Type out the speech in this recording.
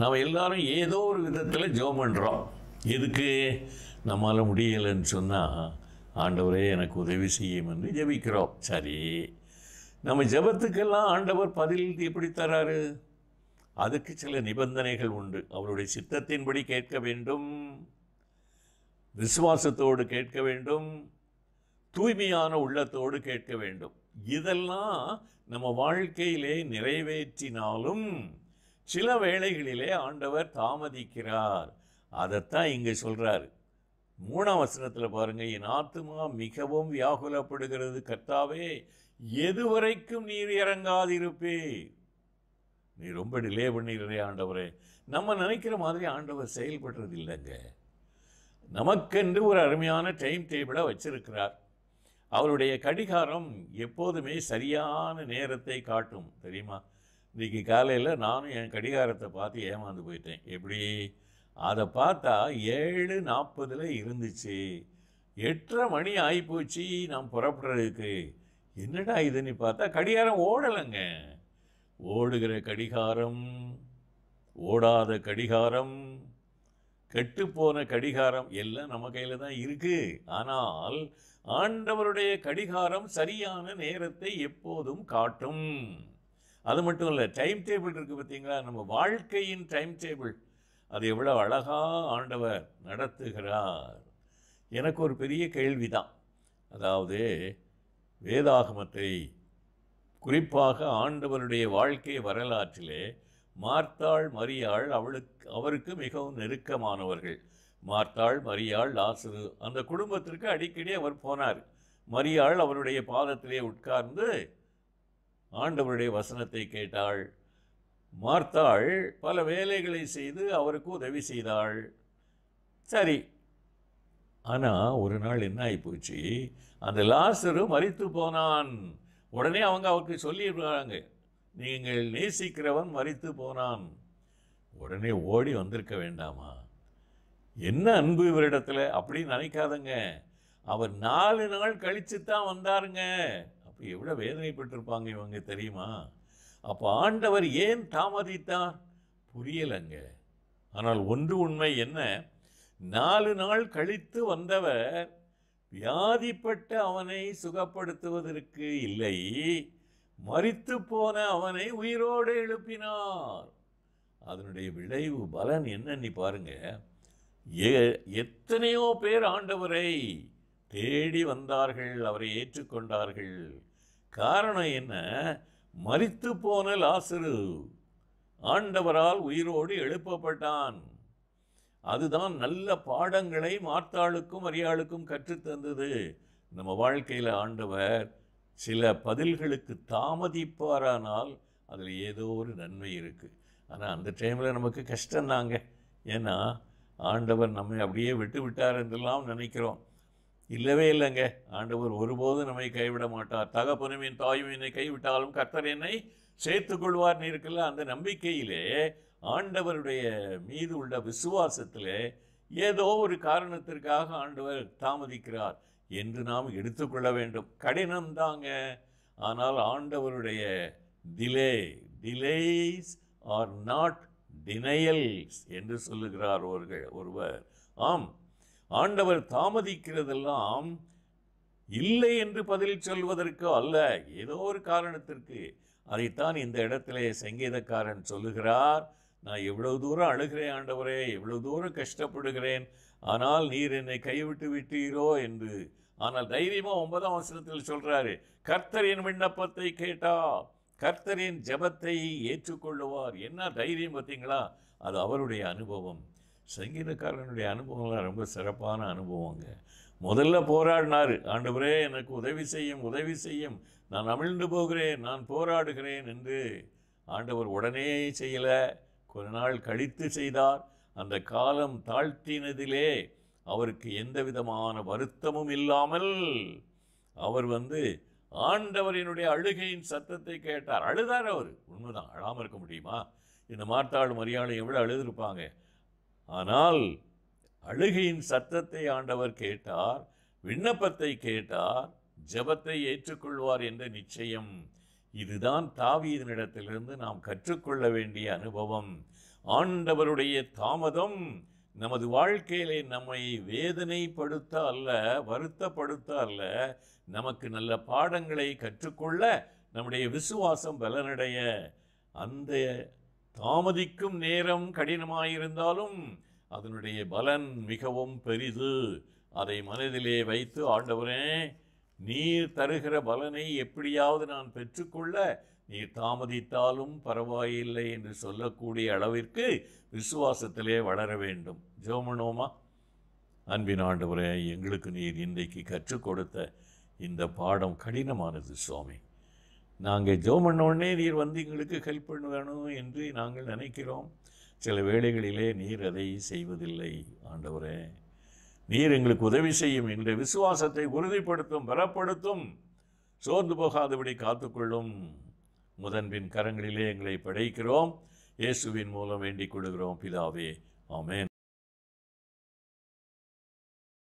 நாம் எல்லாரும் ஏதோ ஒரு விதத்தில் ஜெபம் பண்ணுறோம். எதுக்கு? நம்மளால் முடியலைன்னு சொன்னால் ஆண்டவரே எனக்கு உதவி செய்யும் என்று ஜெபிக்கிறோம். சரி, நம்ம ஜெபத்துக்கெல்லாம் ஆண்டவர் பதில் எப்படி தராரு? அதுக்கு சில நிபந்தனைகள் உண்டு. அவருடைய சித்தத்தின்படி கேட்க வேண்டும், விசுவாசத்தோடு கேட்க வேண்டும், தூய்மையான உள்ளத்தோடு கேட்க வேண்டும். இதெல்லாம் நம்ம வாழ்க்கையிலே நிறைவேற்றினாலும் சில வேளைகளிலே ஆண்டவர் தாமதிக்கிறார். அதைத்தான் இங்கே சொல்கிறார். 3ஆம் வசனத்தில் பாருங்கள், என் ஆத்துமா மிகவும் வியாகுலப்படுகிறது, கர்த்தாவே எதுவரைக்கும் நீர் இறங்காதிருப்பீர்? நீ ரொம்ப டிலே பண்ணிடுறே ஆண்டவரே. நம்ம நினைக்கிற மாதிரி ஆண்டவர் செயல்படுறது இல்லைங்க. நமக்கென்று ஒரு அருமையான டைம் டேபிளை வச்சிருக்கிறார். அவருடைய கடிகாரம் எப்போதுமே சரியான நேரத்தை காட்டும், தெரியுமா? இன்றைக்கி காலையில் நானும் என் கடிகாரத்தை பார்த்து ஏமாந்து போயிட்டேன். எப்படி? அதை பார்த்தா 7:40 இருந்துச்சு. 8:30 மணி ஆகிப்போச்சு நான் புறப்படுறதுக்கு. என்னடா இதுன்னு பார்த்தா கடிகாரம் ஓடலைங்க. ஓடுகிற கடிகாரம், ஓடாத கடிகாரம், கெட்டுப்போன கடிகாரம் எல்லாம் நம்ம கையில் தான் இருக்குது. ஆனால் ஆண்டவருடைய கடிகாரம் சரியான நேரத்தை எப்போதும் காட்டும். அது மட்டும் இல்லை, டைம் டேபிள் இருக்குது பார்த்தீங்களா, நம்ம வாழ்க்கையின் டைம் டேபிள். அது எவ்வளோ அழகாக ஆண்டவர் நடத்துகிறார். எனக்கு ஒரு பெரிய கேள்வி தான். அதாவது வேதாகமத்தை, குறிப்பாக ஆண்டவருடைய வாழ்க்கை வரலாற்றிலே மார்த்தாள், மரியாள் அவருக்கு மிகவும் நெருக்கமானவர்கள். மார்த்தாள், மரியாள், லாசரு, அந்த குடும்பத்திற்கு அடிக்கடி அவர் போனார். மரியாள் அவருடைய பாதத்திலே உட்கார்ந்து ஆண்டவருடைய வசனத்தை கேட்டாள். மார்த்தாள் பல வேலைகளை செய்து அவருக்கு உதவி செய்தாள். சரி, ஆனால் ஒரு நாள் என்ன ஆகிப்போச்சு, அந்த லாசரு மரித்து போனான். உடனே அவங்க அவருக்கு சொல்லிடுறாங்க, நீங்கள் நேசிக்கிறவன் மரித்து போனான். உடனே ஓடி வந்திருக்க வேண்டாமா? என்ன அன்பு இவரிடத்துல அப்படின்னு நினைக்காதங்க. அவர் 4 நாள் கழித்து தான் வந்தாருங்க. அப்போ எவ்வளோ வேதனைப்பட்டிருப்பாங்க இவங்க, தெரியுமா? அப்போ ஆண்டவர் ஏன் தாமதித்தார்? புரியலைங்க. ஆனால் ஒன்று உண்மை என்ன, 4 நாள் கழித்து வந்தவர் வியாதிப்பட்ட அவனை சுகப்படுத்துவதற்கு இல்லை, மரித்து போன அவனை உயிரோடு எழுப்பினார். அதனுடைய விளைவு பலன் என்னன்னு பாருங்க. எத்தனையோ பேர் ஆண்டவரை தேடி வந்தார்கள், அவரை ஏற்றுக்கொண்டார்கள். காரணம் என்ன? மரித்து போன லாசரு ஆண்டவரால் உயிரோடு எழுப்பப்பட்டான். அதுதான் நல்ல பாடங்களை மார்த்தாளுக்கும் மரியாளுக்கும் கற்றுத்தந்தது. நம்ம வாழ்க்கையில் ஆண்டவர் சில பதில்களுக்கு தாமதிப்பாரானால் அதில் ஏதோ ஒரு நன்மை இருக்குது. ஆனால் அந்த டைமில் நமக்கு கஷ்டம்தாங்க. ஏன்னா ஆண்டவர் நம்மை அப்படியே விட்டு விட்டார் என்றெல்லாம் நினைக்கிறோம். இல்லவே இல்லைங்க. ஆண்டவர் ஒருபோதும் நம்மை கைவிட மாட்டார். தகப்பனும் என் தாயும் என்னை கைவிட்டாலும் கர்த்தர் என்னை சேர்த்துக்கொள்வார்னு இருக்குல்ல, அந்த நம்பிக்கையிலே, ஆண்டவருடைய மீது உள்ள விசுவாசத்தில் ஏதோ ஒரு காரணத்திற்காக ஆண்டவர் தாமதிக்கிறார் என்று நாம் எடுத்துக்கொள்ள வேண்டும். கடினம்தாங்க. ஆனால் ஆண்டவருடைய டிலேஸ் ஆர் நாட் டினையல்ஸ் என்று சொல்லுகிறார் ஒருவர். ஆம், ஆண்டவர் தாமதிக்கிறதெல்லாம் இல்லை என்று பதில் சொல்வதற்கு அல்ல, ஏதோ ஒரு காரணத்திற்கு. அதைத்தான் இந்த இடத்திலே சங்கீதக்காரன் சொல்லுகிறார். நான் எவ்வளவு தூரம் அழுகிறேன் ஆண்டவரே, எவ்வளவு தூரம் கஷ்டப்படுகிறேன், ஆனால் நீர் என்னை கைவிட்டு விட்டீரோ என்று. ஆனால் தைரியமாக 9ஆம் வசனத்தில் சொல்கிறாரு, கர்த்தர் என் விண்ணப்பத்தை கேட்டார், கர்த்தர் என் ஜெபத்தை ஏற்றுக்கொள்ளுவார். என்ன தைரியம் பார்த்தீங்களா? அது அவருடைய அனுபவம். சங்கீதக்காரனுடைய அனுபவம்லாம் ரொம்ப சிறப்பான அனுபவங்க. முதல்ல போராடினார், ஆண்டவரே எனக்கு உதவி செய்யும், உதவி செய்யும், நான் அமிழ்ந்து போகிறேன், நான் போராடுகிறேன் என்று. ஆண்டவர் உடனே செய்யலை, கொஞ்ச நாள் கழித்து செய்தார். அந்த காலம் தாழ்த்தினதிலே அவருக்கு எந்த விதமான வருத்தமும் இல்லாமல் அவர் ஆண்டவரினுடைய அழுகையின் சத்தத்தை கேட்டார். அழுதார் அவர், உண்மைதான், அழாமல் இருக்க முடியுமா? இந்த மார்த்தாள் மரியாதை எவ்வளோ அழுதுருப்பாங்க. ஆனால் அழுகையின் சத்தத்தை ஆண்டவர் கேட்டார், விண்ணப்பத்தை கேட்டார், ஜெபத்தை ஏற்றுக்கொள்வார் என்ற நிச்சயம். இதுதான் தாவீதினிடத்திலிருந்து நாம் கற்றுக்கொள்ள வேண்டிய அனுபவம். ஆண்டவருடைய தாமதம் நமது வாழ்க்கையிலே நம்மை வேதனைப்படுத்த அல்ல, வருத்தப்படுத்த அல்ல, நமக்கு நல்ல பாடங்களை கற்றுக்கொள்ள, நம்முடைய விசுவாசம் பலனடைய. அந்த தாமதிக்கும் நேரம் கடினமாயிருந்தாலும் அதனுடைய பலன் மிகவும் பெரிது. அதை மனதிலே வைத்து, ஆண்டவரே, நீர் தருகிற பலனை எப்படியாவது நான் பெற்றுக்கொள்ள நீர் தாமதித்தாலும் பரவாயில்லை என்று சொல்லக்கூடிய அளவிற்கு விசுவாசத்திலே வளர வேண்டும். ஜெபமனோமா? அன்பின் ஆண்டவரே, எங்களுக்கு நீர் இன்றைக்கு கற்றுக் கொடுத்த இந்த பாடம் கடினமானது சுவாமி. நாங்கள் ஜெபமன்னோடனே நீர் வந்து எங்களுக்கு ஹெல்ப் பண்ணணும் என்று நாங்கள் நினைக்கிறோம். சில வேளைகளிலே நீர் அதை செய்வதில்லை. ஆண்டவரே, நீர் எங்களுக்கு உதவி செய்யும், எங்களுடைய விசுவாசத்தை உறுதிப்படுத்தும், பலப்படுத்தும், சோர்ந்து போகாதபடி காத்துக்கொள்ளும். முதன்பின் கரங்களிலே எங்களை படைக்கிறோம். இயேசுவின் மூலம் வேண்டிக் கொள்கிறோம் பிதாவே. ஆமென்.